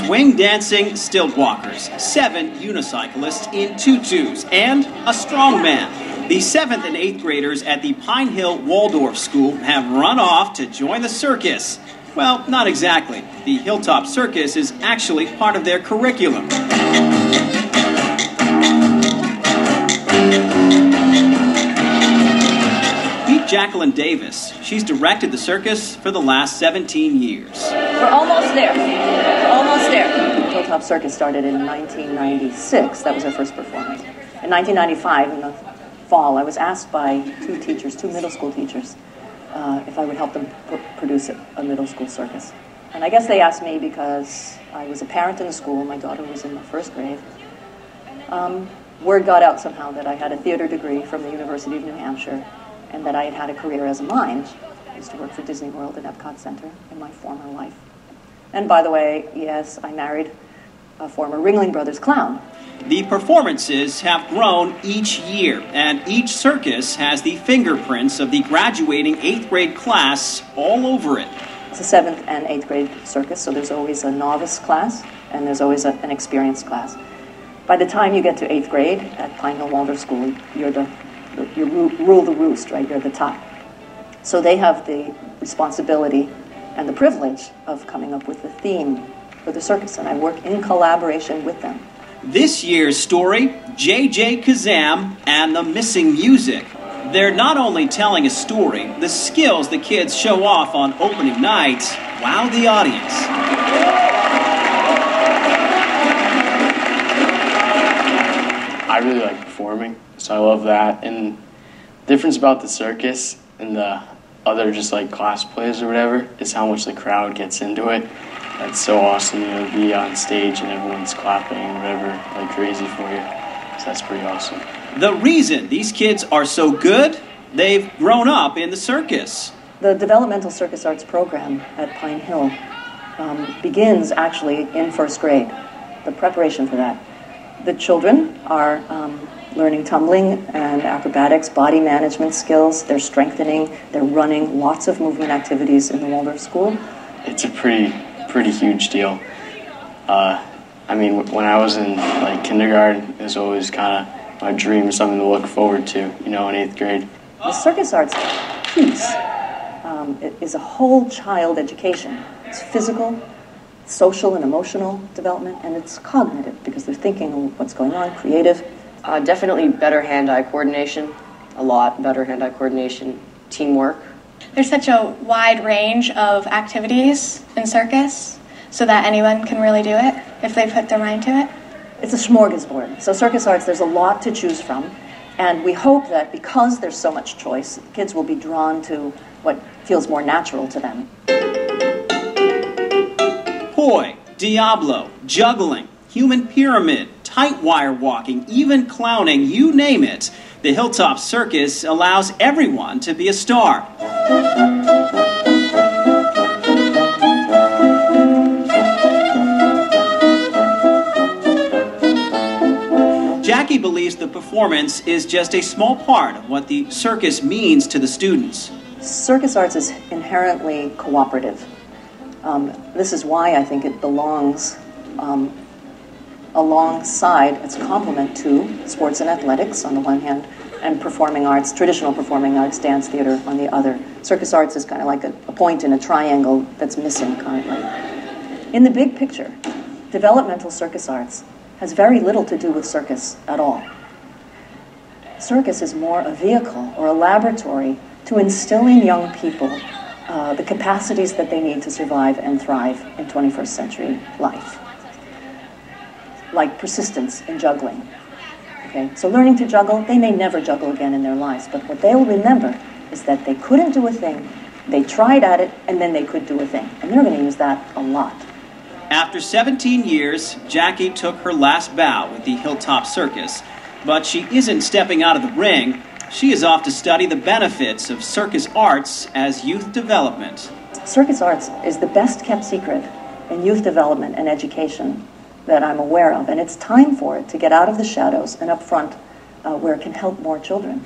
Swing dancing stilt walkers, 7 unicyclists in tutus, and a strongman. The 7th and 8th graders at the Pine Hill Waldorf School have run off to join the circus. Well, not exactly. The Hilltop Circus is actually part of their curriculum. Meet Jacqueline Davis. She's directed the circus for the last 17 years. We're almost there. We're almost there. Hilltop Circus started in 1996. That was our first performance. In 1995, in the fall, I was asked by 2 teachers, 2 middle school teachers, if I would help them produce a middle school circus. And I guess they asked me because I was a parent in the school. My daughter was in the 1st grade. Word got out somehow that I had a theater degree from the University of New Hampshire and that I had had a career as a mime. I used to work for Disney World and Epcot Center in my former life. And by the way, yes, I married a former Ringling Brothers clown. The performances have grown each year, and each circus has the fingerprints of the graduating 8th grade class all over it. It's a 7th and 8th grade circus, so there's always a novice class, and there's always an experienced class. By the time you get to 8th grade at Pine Hill Waldorf School, you rule the roost, right? You're the top. So they have the responsibility and the privilege of coming up with the theme for the circus, and I work in collaboration with them. This year's story, J.J. Kazam and the Missing Music. They're not only telling a story, the skills the kids show off on opening night wow the audience. I really like performing, so I love that. And the difference about the circus and the other just like class plays or whatever is how much the crowd gets into it. That's so awesome, you know, to be on stage and everyone's clapping and whatever, like crazy for you. So that's pretty awesome. The reason these kids are so good, they've grown up in the circus. The developmental circus arts program at Pine Hill begins actually in 1st grade, the preparation for that. The children are learning tumbling and acrobatics, body management skills. They're strengthening, they're running lots of movement activities in the Waldorf School. It's a pretty huge deal. I mean, when I was in like kindergarten, it was always kind of my dream, something to look forward to, you know, in 8th grade. The circus arts piece it is a whole child education. It's physical, social and emotional development, and it's cognitive because they're thinking of what's going on, creative. Definitely better hand-eye coordination, a lot better hand-eye coordination, teamwork. There's such a wide range of activities in circus so that anyone can really do it if they put their mind to it. It's a smorgasbord. So circus arts, there's a lot to choose from, and we hope that because there's so much choice, kids will be drawn to what feels more natural to them. Poi, Diablo, juggling, human pyramid, tight wire walking, even clowning, you name it. The Hilltop Circus allows everyone to be a star. Jackie believes the performance is just a small part of what the circus means to the students. Circus arts is inherently cooperative. This is why I think it belongs alongside, it's a complement to sports and athletics on the one hand, and performing arts, traditional performing arts, dance theater on the other. Circus arts is kind of like a point in a triangle that's missing currently. In the big picture, developmental circus arts has very little to do with circus at all. Circus is more a vehicle or a laboratory to instill in young people the capacities that they need to survive and thrive in 21st century life. Like persistence in juggling. Okay? So learning to juggle, they may never juggle again in their lives, but what they'll remember is that they couldn't do a thing, they tried at it, and then they could do a thing. And they're going to use that a lot. After 17 years, Jackie took her last bow with the Hilltop Circus, but she isn't stepping out of the ring. She is off to study the benefits of circus arts as youth development. Circus arts is the best kept secret in youth development and education that I'm aware of, and it's time for it to get out of the shadows and up front where it can help more children.